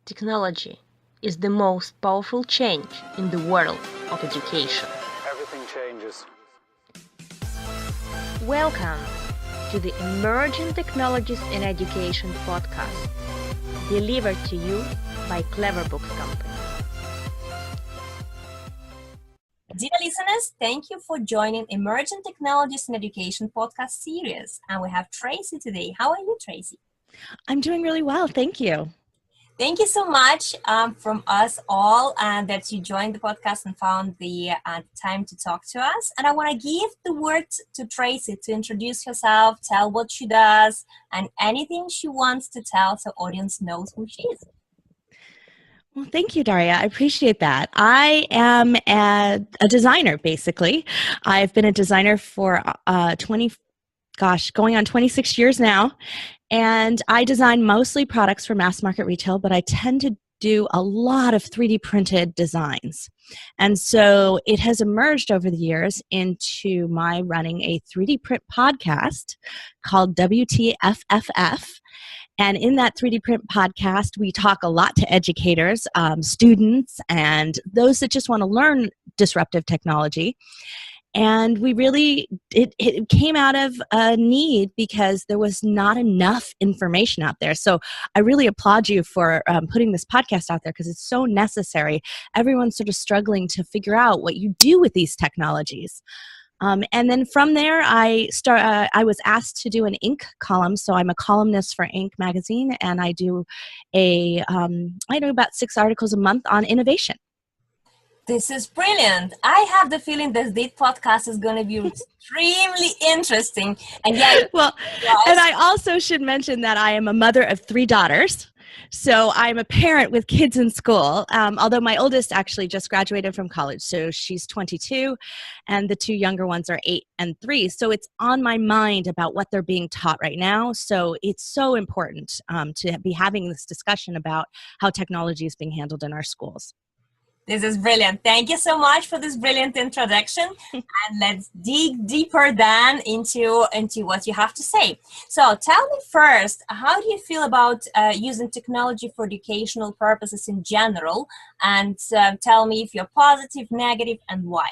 Technology is the most powerful change in the world of education. Everything changes. Welcome to the Emerging Technologies in Education podcast, delivered to you by Clever Books Company. Dear listeners, thank you for joining Emerging Technologies in Education podcast series. And we have Tracy today. How are you, Tracy? I'm doing really well. Thank you. Thank you so much from us all that you joined the podcast and found the time to talk to us. And I want to give the word to Tracy to introduce herself, tell what she does, and anything she wants to tell so audience knows who she is. Well, thank you, Daria. I appreciate that. I am a designer, basically. I've been a designer for going on 26 years now. And I design mostly products for mass market retail, but I tend to do a lot of 3D printed designs. And so it has emerged over the years into my running a 3D print podcast called WTFFF. And in that 3D print podcast, we talk a lot to educators, students, and those that just want to learn disruptive technology. And we really, it came out of a need because there was not enough information out there. So I really applaud you for putting this podcast out there because it's so necessary. Everyone's sort of struggling to figure out what you do with these technologies. And then from there, I was asked to do an Inc. column. So I'm a columnist for Inc. magazine, and I do about 6 articles a month on innovation. This is brilliant. I have the feeling that this podcast is going to be extremely interesting. And yeah, well, and I also should mention that I am a mother of 3 daughters. So I'm a parent with kids in school, although my oldest actually just graduated from college. So she's 22, and the 2 younger ones are 8 and 3. So it's on my mind about what they're being taught right now. So it's so important to be having this discussion about how technology is being handled in our schools. This is brilliant. Thank you so much for this brilliant introduction. And let's dig deeper then into what you have to say. So tell me first, how do you feel about using technology for educational purposes in general? And tell me if you're positive, negative, and why.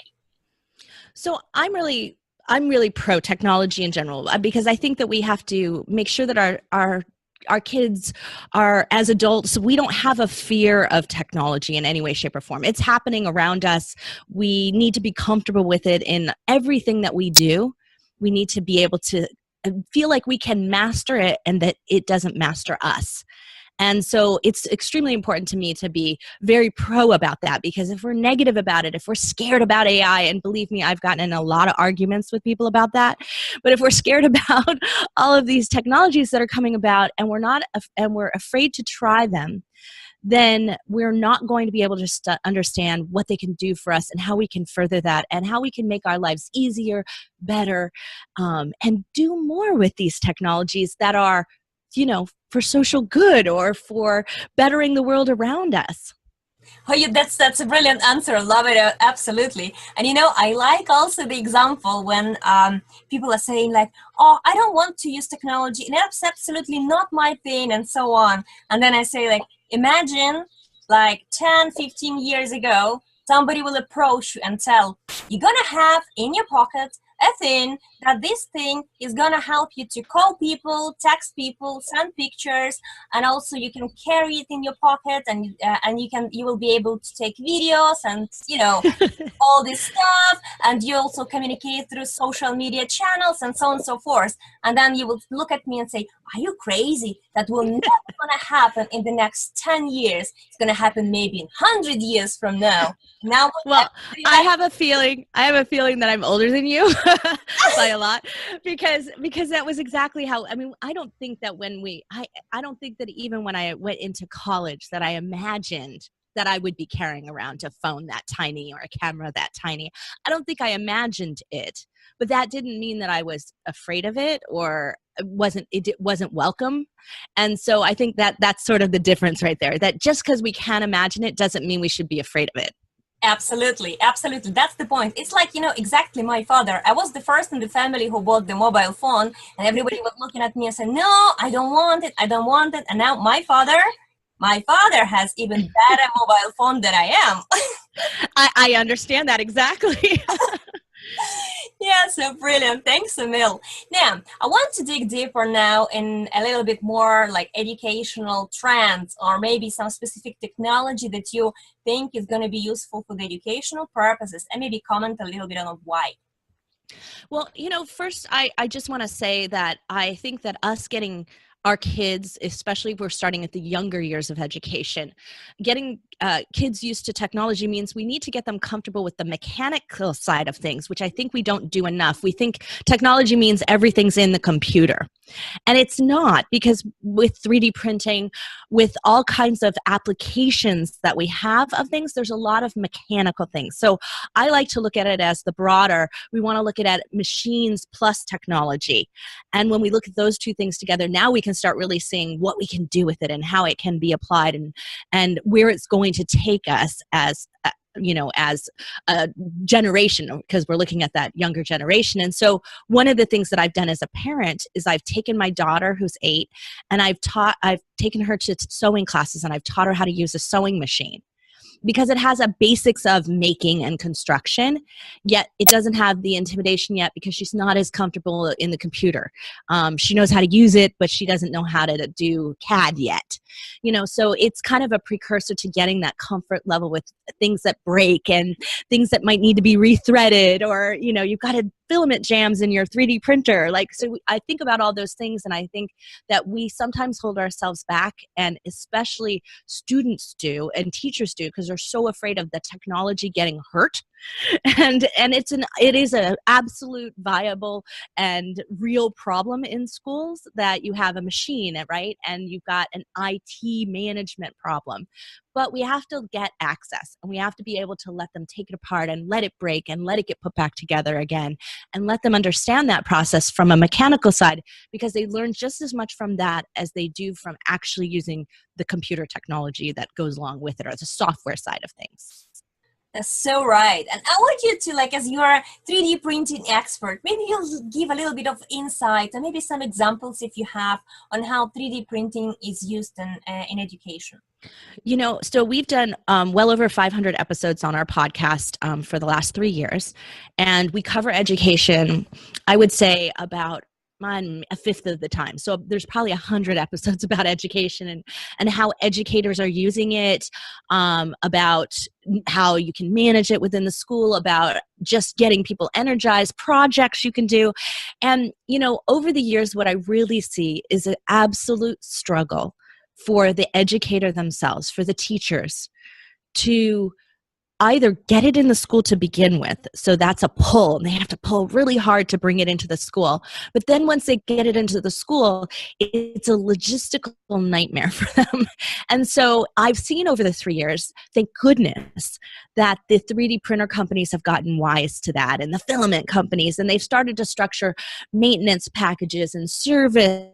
So I'm really pro technology in general because I think that we have to make sure that our kids are, as adults, we don't have a fear of technology in any way, shape, or form. It's happening around us. We need to be comfortable with it in everything that we do. We need to be able to feel like we can master it and that it doesn't master us. And so it's extremely important to me to be very pro about that, because if we're negative about it, if we're scared about AI, and believe me, I've gotten in a lot of arguments with people about that, but if we're scared about all of these technologies that are coming about and we're afraid to try them, then we're not going to be able to understand what they can do for us and how we can further that and how we can make our lives easier, better, and do more with these technologies that are, for social good or for bettering the world around us. Oh, yeah, that's a brilliant answer. Love it. Absolutely. And, I like also the example when people are saying like, oh, I don't want to use technology and that's absolutely not my thing and so on. And then I say like, imagine like 10, 15 years ago, somebody will approach you and tell, you're going to have in your pocket a thing that this thing is going to help you to call people, text people, send pictures, and also you can carry it in your pocket and you will be able to take videos and all this stuff, and you also communicate through social media channels and so on and so forth. And then you will look at me and say, are you crazy? That will never going to happen in the next 10 years. It's going to happen maybe in 100 years from now. Well, I have a feeling that I'm older than you by a lot, because that was exactly how, I don't think that I don't think that even when I went into college that I imagined that I would be carrying around a phone that tiny or a camera that tiny. I don't think I imagined it, but that didn't mean that I was afraid of it or it wasn't welcome. And so I think that that's sort of the difference right there, that just because we can't imagine it doesn't mean we should be afraid of it. Absolutely. That's the point. It's like, exactly my father. I was the first in the family who bought the mobile phone, and everybody was looking at me and said, no, I don't want it. And now my father My father has even better mobile phone than I am. I understand that exactly. Yeah, so brilliant. Thanks, Emil. Now, I want to dig deeper now in a little bit more like educational trends, or maybe some specific technology that you think is going to be useful for the educational purposes, and maybe comment a little bit on why. Well, first, I just want to say that I think that us getting our kids, especially if we're starting at the younger years of education, getting kids used to technology means we need to get them comfortable with the mechanical side of things, which I think we don't do enough. We think technology means everything's in the computer. And it's not, because with 3D printing, with all kinds of applications that we have of things, there's a lot of mechanical things. So I like to look at it as the broader, we want to look at machines plus technology. And when we look at those two things together, now we can start really seeing what we can do with it and how it can be applied, and where it's going to take us as a generation, because we're looking at that younger generation. And so one of the things that I've done as a parent is I've taken my daughter, who's 8, and I've taken her to sewing classes, and I've taught her how to use a sewing machine, because it has a basics of making and construction, yet it doesn't have the intimidation yet, because she's not as comfortable in the computer. She knows how to use it, but she doesn't know how to do CAD yet. So it's kind of a precursor to getting that comfort level with things that break and things that might need to be rethreaded, or, you've got filament jams in your 3D printer. So I think about all those things, and I think that we sometimes hold ourselves back, and especially students do and teachers do, because they're so afraid of the technology getting hurt. And it is an absolute viable and real problem in schools that you have a machine, right? And you've got an IT management problem. But we have to get access, and we have to be able to let them take it apart and let it break and let it get put back together again, and let them understand that process from a mechanical side, because they learn just as much from that as they do from actually using the computer technology that goes along with it, or the software side of things. That's so right. And I want you to, as you're a 3D printing expert, maybe you'll give a little bit of insight and maybe some examples, if you have, on how 3D printing is used in education. So we've done well over 500 episodes on our podcast for the last 3 years, and we cover education, I would say, about a fifth of the time. So there's probably 100 episodes about education and how educators are using it, about how you can manage it within the school, about just getting people energized, projects you can do. And, over the years, what I really see is an absolute struggle for the educator themselves, for the teachers, to either get it in the school to begin with. So that's a pull, and they have to pull really hard to bring it into the school. But then once they get it into the school, it's a logistical nightmare for them. And so I've seen over the 3 years, thank goodness, that the 3D printer companies have gotten wise to that, and the filament companies, and they've started to structure maintenance packages and service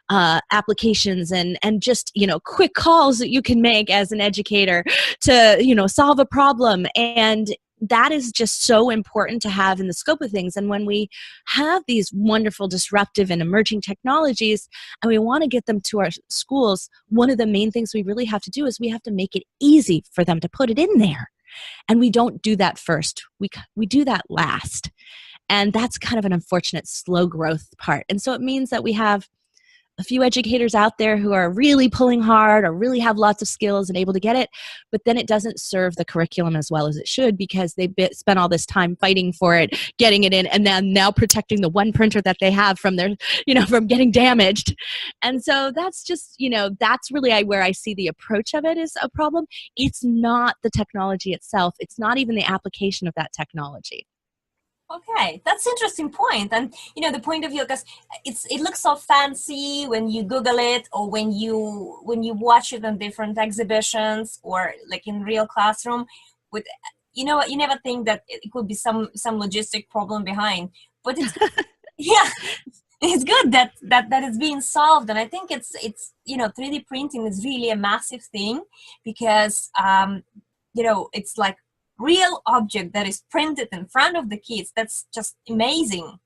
applications and just quick calls that you can make as an educator to solve a problem. And that is just so important to have in the scope of things. And when we have these wonderful disruptive and emerging technologies and we want to get them to our schools, one of the main things we really have to do is we have to make it easy for them to put it in there. And we don't do that first. We do that last. And that's kind of an unfortunate slow growth part. And so it means that we have a few educators out there who are really pulling hard or really have lots of skills and able to get it, but then it doesn't serve the curriculum as well as it should, because they spent all this time fighting for it, getting it in, and then now protecting the one printer that they have from their, from getting damaged. And so that's just, that's really where I see the approach of it is a problem. It's not the technology itself. It's not even the application of that technology. Okay, that's an interesting point. And the point of view, because it looks so fancy when you Google it, or when you watch it on different exhibitions, or like in real classroom. With you never think that it could be some logistic problem behind, but it's yeah, it's good that it's being solved. And I think it's 3D printing is really a massive thing, because it's like real object that is printed in front of the kids. That's just amazing.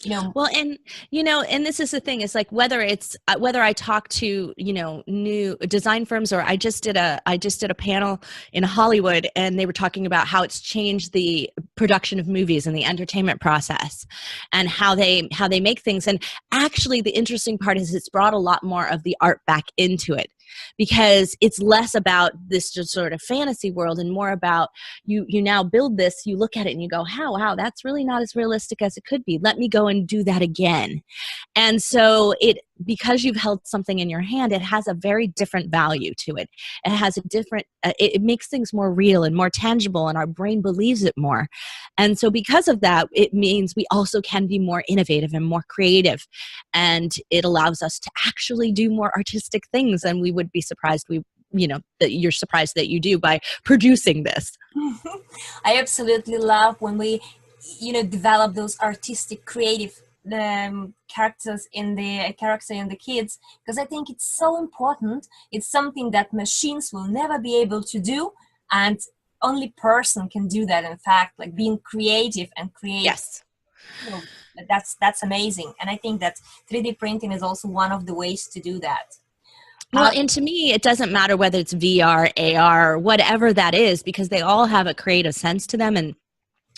Well, and and this is the thing, is like whether I talk to new design firms, or I just did a panel in Hollywood, and they were talking about how it's changed the production of movies and the entertainment process, and how they make things. And actually, the interesting part is it's brought a lot more of the art back into it, because it's less about this just sort of fantasy world and more about you now build this, you look at it and you go, wow, that's really not as realistic as it could be. Let me go and do that again. And so because you've held something in your hand, it has a very different value to it. It has a different, it makes things more real and more tangible, and our brain believes it more. And so because of that, it means we also can be more innovative and more creative. And it allows us to actually do more artistic things than we would be surprised that you're surprised that you do by producing this. I absolutely love when we, develop those artistic, creative characters in the kids, because I think it's so important. It's something that machines will never be able to do, and only person can do that. In fact, like being creative and create. Yes. That's amazing. And I think that 3D printing is also one of the ways to do that. Well, and to me, it doesn't matter whether it's VR, AR, whatever that is, because they all have a creative sense to them. And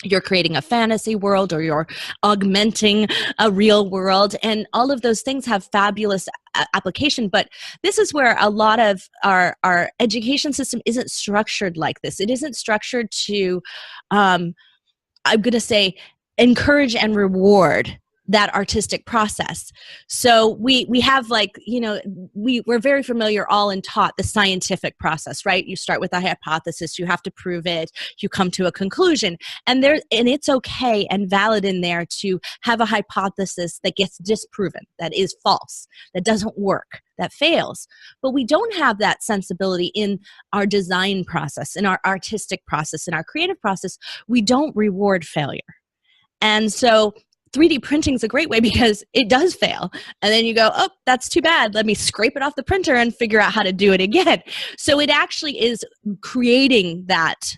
you're creating a fantasy world, or you're augmenting a real world. And all of those things have fabulous application. But this is where a lot of our education system isn't structured like this. It isn't structured to, I'm going to say, encourage and reward that artistic process. So we have we're very familiar all and taught the scientific process, right? You start with a hypothesis, you have to prove it, you come to a conclusion, and it's okay and valid in there to have a hypothesis that gets disproven, that is false, that doesn't work, that fails. But we don't have that sensibility in our design process, in our artistic process, in our creative process. We don't reward failure. And so 3D printing is a great way, because it does fail. And then you go, oh, that's too bad. Let me scrape it off the printer and figure out how to do it again. So it actually is creating that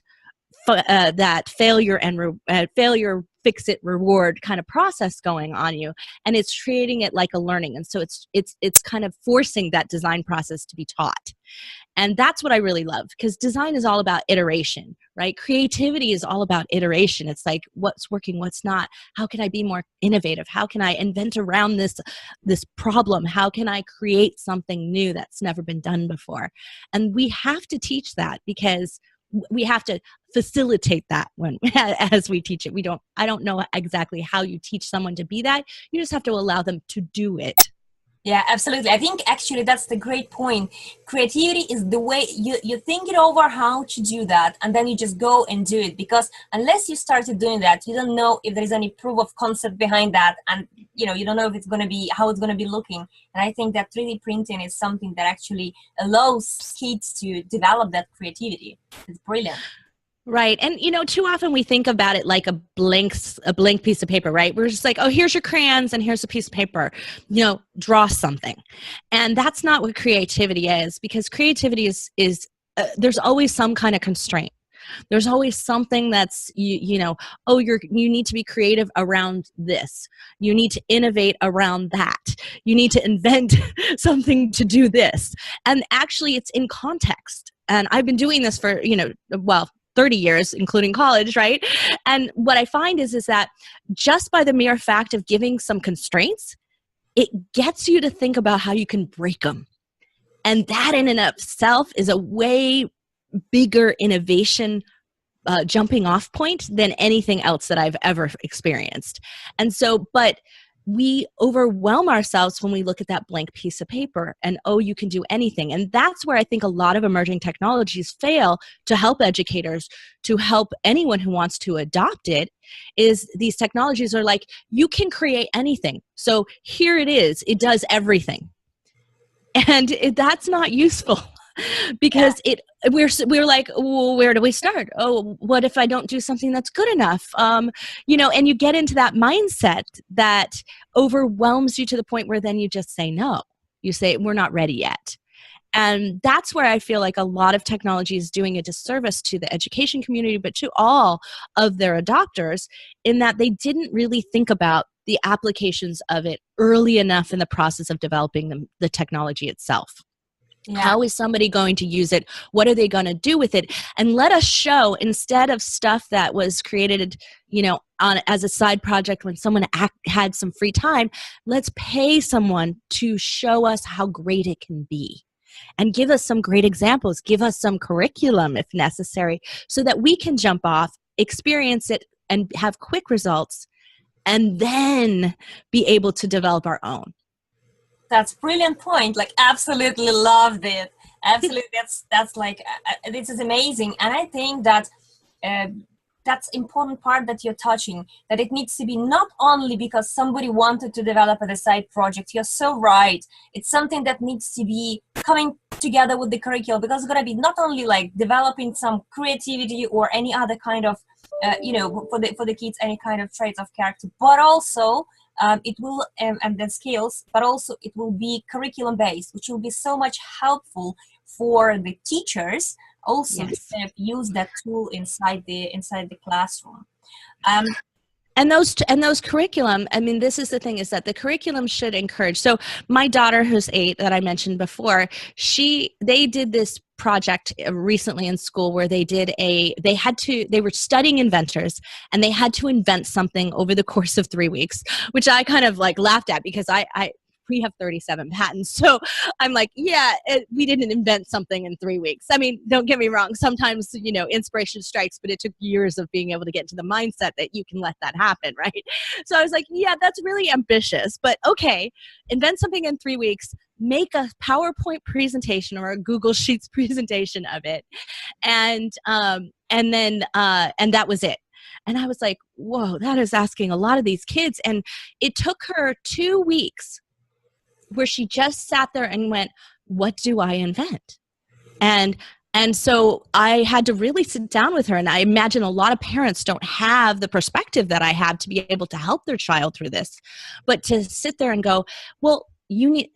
failure and failure, fix it, reward kind of process going on you. And it's creating it like a learning. And so it's kind of forcing that design process to be taught. And that's what I really love, because design is all about iteration, right? Creativity is all about iteration. It's like, what's working, what's not? How can I be more innovative? How can I invent around this problem? How can I create something new that's never been done before? And we have to teach that, because we have to facilitate that as we teach it. I don't know exactly how you teach someone to be that. You just have to allow them to do it. Yeah, absolutely. I think actually that's the great point. Creativity is the way you think it over how to do that, and then you just go and do it, because unless you started doing that, you don't know if there's any proof of concept behind that, and you don't know if it's going to be, how it's going to be looking. And I think that 3D printing is something that actually allows kids to develop that creativity. It's brilliant. Right. And, too often we think about it like a blank piece of paper, right? We're just like, oh, here's your crayons and here's a piece of paper, draw something. And that's not what creativity is, because creativity is there's always some kind of constraint. There's always something that's, you need to be creative around this. You need to innovate around that. You need to invent something to do this. And actually it's in context. And I've been doing this for, 30 years, including college, right? And what I find is that just by the mere fact of giving some constraints, it gets you to think about how you can break them. And that in and of itself is a way bigger innovation jumping off point than anything else that I've ever experienced. And so, but we overwhelm ourselves when we look at that blank piece of paper and, oh, you can do anything. And that's where I think a lot of emerging technologies fail to help educators, to help anyone who wants to adopt it, is these technologies are like, you can create anything. So here it is. It does everything. And that's not useful. Because we're like, well, where do we start? Oh, what if I don't do something that's good enough? And you get into that mindset that overwhelms you to the point where then you just say no. You say, we're not ready yet. And that's where I feel like a lot of technology is doing a disservice to the education community, but to all of their adopters, in that they didn't really think about the applications of it early enough in the process of developing the technology itself. Yeah. How is somebody going to use it? What are they going to do with it? And let us show, instead of stuff that was created, as a side project when someone had some free time, let's pay someone to show us how great it can be. And give us some great examples. Give us some curriculum if necessary, so that we can jump off, experience it, and have quick results, and then be able to develop our own. That's a brilliant point. Like, absolutely loved it. Absolutely, that's like, this is amazing. And I think that that's important part that you're touching, that it needs to be not only because somebody wanted to develop a side project. You're so right. It's something that needs to be coming together with the curriculum, because it's going to be not only like developing some creativity or any other kind of, for the kids, any kind of traits of character, but also it will, and then skills, but also it will be curriculum based, which will be so much helpful for the teachers also. Yes. To use that tool inside the classroom. And those curriculum, I mean, this is the thing, is that the curriculum should encourage. So my daughter, who's 8, that I mentioned before, they did this project recently in school where they were studying inventors, and they had to invent something over the course of 3 weeks, which I kind of like laughed at, because we have 37 patents. So I'm like, we didn't invent something in 3 weeks. I mean, don't get me wrong. Sometimes, inspiration strikes, but it took years of being able to get into the mindset that you can let that happen, right? So I was like, that's really ambitious, but okay, invent something in 3 weeks, make a PowerPoint presentation or a Google Sheets presentation of it. And that was it. And I was like, whoa, that is asking a lot of these kids. And it took her 2 weeks where she just sat there and went, what do I invent? And so I had to really sit down with her. And I imagine a lot of parents don't have the perspective that I have to be able to help their child through this. But to sit there and go, well, you need,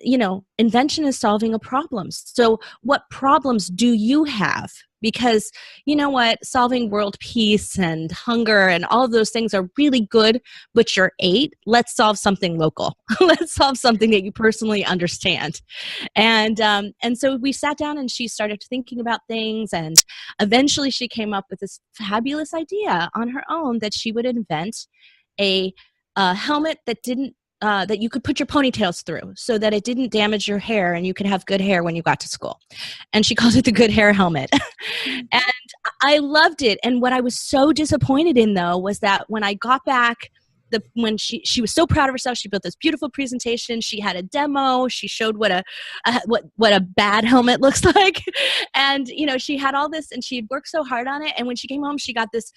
invention is solving a problem. So what problems do you have? Because you know what, solving world peace and hunger and all of those things are really good, but you're 8. Let's solve something local. Let's solve something that you personally understand. And so we sat down and she started thinking about things, and eventually she came up with this fabulous idea on her own that she would invent a helmet that didn't that you could put your ponytails through, so that it didn't damage your hair and you could have good hair when you got to school. And she called it the Good Hair Helmet. And I loved it. And what I was so disappointed in, though, was that when I got back, when she was so proud of herself, she built this beautiful presentation. She had a demo. She showed what a bad helmet looks like, and she had all this, and she had worked so hard on it. And when she came home, she got this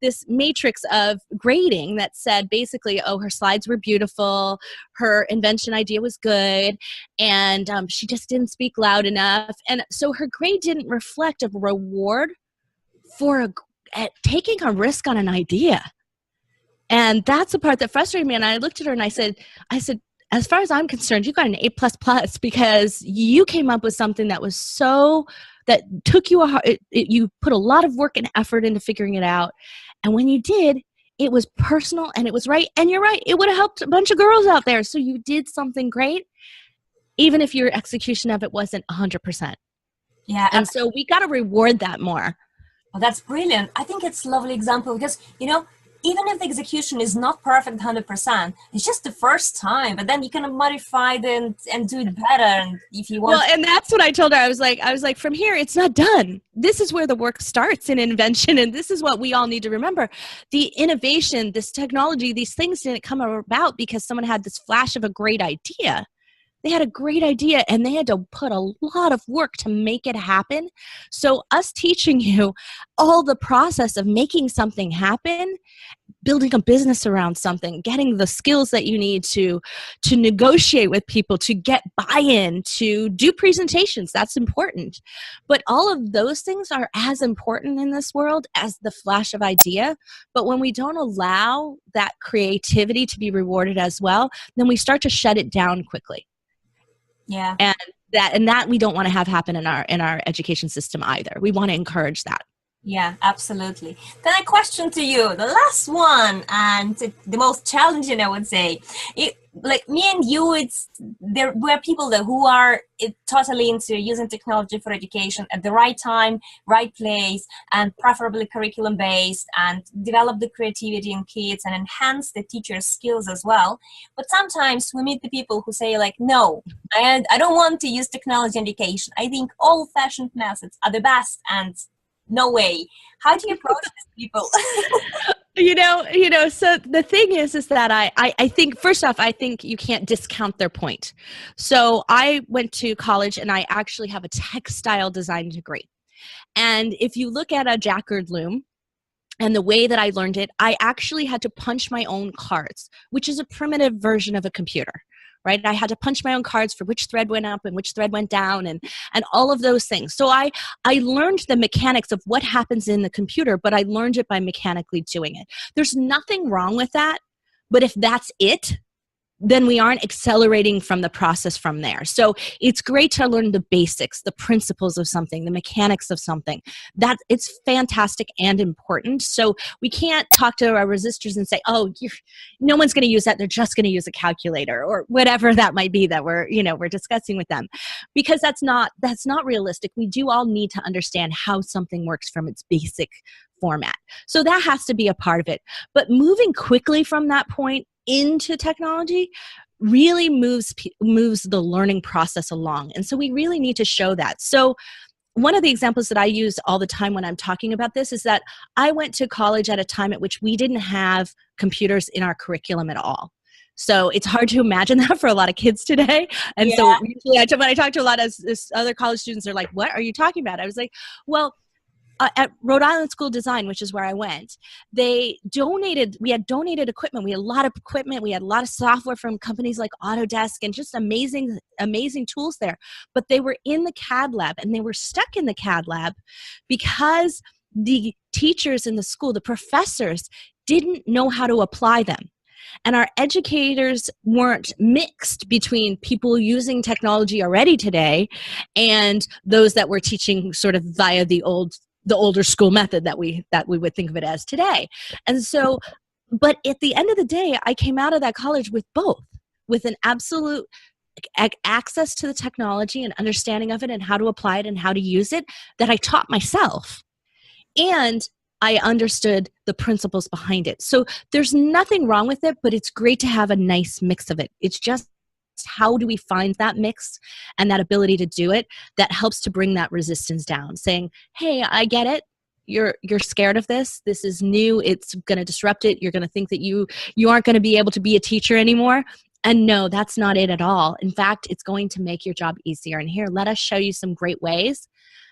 this matrix of grading that said basically, oh, her slides were beautiful, her invention idea was good, and she just didn't speak loud enough. And so her grade didn't reflect a reward for taking a risk on an idea. And that's the part that frustrated me. And I looked at her and I said, as far as I'm concerned, you got an A++, because you came up with something that took you you put a lot of work and effort into figuring it out. And when you did, it was personal and it was right. And you're right, it would have helped a bunch of girls out there. So you did something great, even if your execution of it wasn't 100%. Yeah. And so we got to reward that more. Oh, that's brilliant. I think it's a lovely example, because, even if the execution is not perfect 100%, it's just the first time, but then you can modify it and do it better. And if you want, well, and that's what I told her. I was like, from here, it's not done. This is where the work starts in invention, and this is what we all need to remember. The innovation, this technology, these things didn't come about because someone had this flash of a great idea. They had a great idea and they had to put a lot of work to make it happen. So us teaching you all the process of making something happen, building a business around something, getting the skills that you need to negotiate with people, to get buy-in, to do presentations, that's important. But all of those things are as important in this world as the flash of idea. But when we don't allow that creativity to be rewarded as well, then we start to shut it down quickly. Yeah. And that we don't want to have happen in our education system either. We want to encourage that. Yeah, absolutely. Then a question to you, the last one, and the most challenging, I would say. Like me and you, there were people who are totally into using technology for education at the right time, right place, and preferably curriculum based, and develop the creativity in kids and enhance the teacher's skills as well. But sometimes we meet the people who say like, no, I don't want to use technology in education. I think old-fashioned methods are the best, and no way. How do you approach these people? So the thing is that I think, first off, I think you can't discount their point. So I went to college and I actually have a textile design degree. And if you look at a Jacquard loom, and the way that I learned it, I actually had to punch my own cards, which is a primitive version of a computer, right? I had to punch my own cards for which thread went up and which thread went down and all of those things. So I learned the mechanics of what happens in the computer, but I learned it by mechanically doing it. There's nothing wrong with that, but if that's it, then we aren't accelerating from the process from there. So it's great to learn the basics, the principles of something, the mechanics of something. That it's fantastic and important. So we can't talk to our resistors and say, oh, no one's going to use that. They're just going to use a calculator or whatever that might be that we're discussing with them, because that's not realistic. We do all need to understand how something works from its basic format. So that has to be a part of it. But moving quickly from that point into technology really moves the learning process along. And so we really need to show that. So one of the examples that I use all the time when I'm talking about this is that I went to college at a time at which we didn't have computers in our curriculum at all. So it's hard to imagine that for a lot of kids today. And Yeah. so usually when I talk to a lot of other college students, they're like, what are you talking about? I was like, well, at Rhode Island School of Design, which is where I went, we had donated equipment. We had a lot of equipment. We had a lot of software from companies like Autodesk and just amazing, amazing tools there. But they were in the CAD lab and they were stuck in the CAD lab because the teachers in the school, the professors, didn't know how to apply them. And our educators weren't mixed between people using technology already today and those that were teaching sort of via the older school method that we would think of it as today. And so, but at the end of the day, I came out of that college with both, with an absolute access to the technology and understanding of it and how to apply it and how to use it that I taught myself. And I understood the principles behind it. So there's nothing wrong with it, but it's great to have a nice mix of it. It's just how do we find that mix and that ability to do it that helps to bring that resistance down, saying, hey, I get it. You're scared of this. This is new. It's going to disrupt it. You're going to think that you aren't going to be able to be a teacher anymore. And no, that's not it at all. In fact, it's going to make your job easier. And here, let us show you some great ways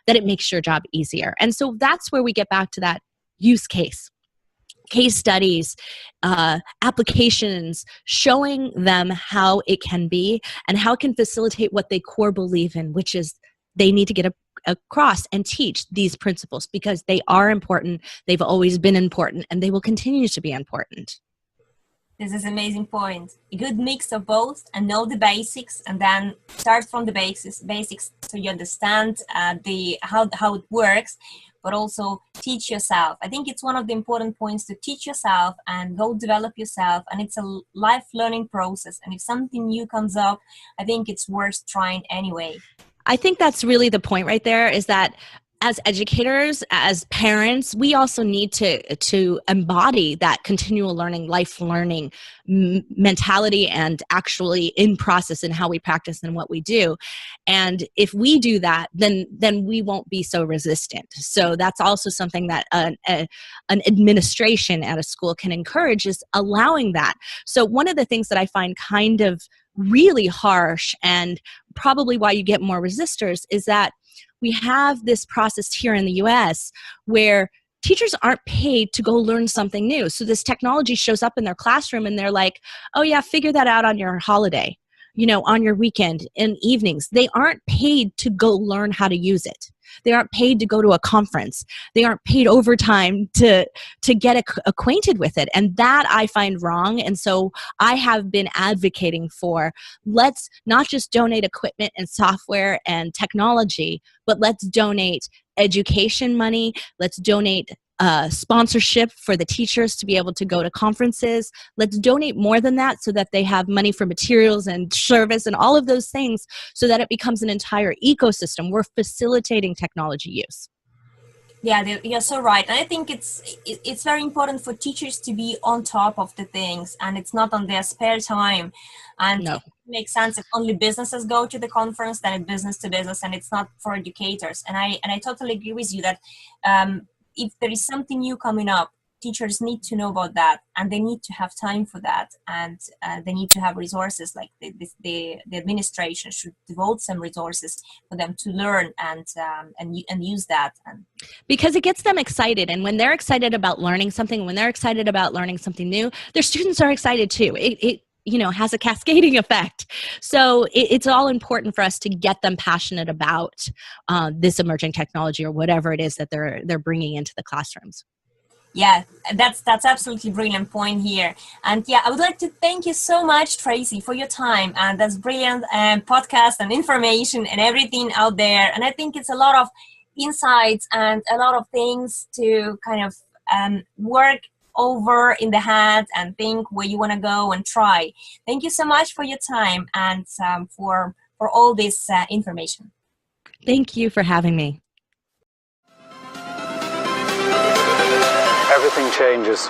that it makes your job easier. And so that's where we get back to that use case studies, applications, showing them how it can be and how it can facilitate what they core believe in, which is they need to get across and teach these principles because they are important, they've always been important, and they will continue to be important. This is an amazing point. A good mix of both, and know the basics, and then start from the basics so you understand how it works, but also teach yourself. I think it's one of the important points to teach yourself and go develop yourself. And it's a life learning process. And if something new comes up, I think it's worth trying anyway. I think that's really the point right there, is that as educators, as parents, we also need to embody that continual learning, life learning mentality and actually in process in how we practice and what we do. And if we do that, then we won't be so resistant. So that's also something that an administration at a school can encourage, is allowing that. So one of the things that I find kind of really harsh, and probably why you get more resistors, is that we have this process here in the US where teachers aren't paid to go learn something new. So this technology shows up in their classroom and they're like, oh yeah, figure that out on your holiday, on your weekend, in evenings. They aren't paid to go learn how to use it. They aren't paid to go to a conference. They aren't paid overtime to get acquainted with it. And that I find wrong. And so I have been advocating for, let's not just donate equipment and software and technology, but let's donate education money. Let's donate sponsorship for the teachers to be able to go to conferences. Let's donate more than that so that they have money for materials and service and all of those things so that it becomes an entire ecosystem. We're facilitating technology use. Yeah, you're so right. And I think it's very important for teachers to be on top of the things, and it's not on their spare time. And No. it makes sense if only businesses go to the conference, then it's business to business, and it's not for educators. And I totally agree with you that if there is something new coming up, teachers need to know about that, and they need to have time for that, and they need to have resources. Like the administration should devote some resources for them to learn and use that. Because it gets them excited, and when they're excited about learning something, when they're excited about learning something new, their students are excited too. It has a cascading effect. So it's all important for us to get them passionate about this emerging technology or whatever it is that they're bringing into the classrooms. Yeah, that's absolutely brilliant point here. And yeah, I would like to thank you so much, Tracy, for your time. And that's brilliant podcast and information and everything out there. And I think it's a lot of insights and a lot of things to kind of work over in the head and think where you want to go and try. Thank you so much for your time and for all this information. Thank you for having me. Everything changes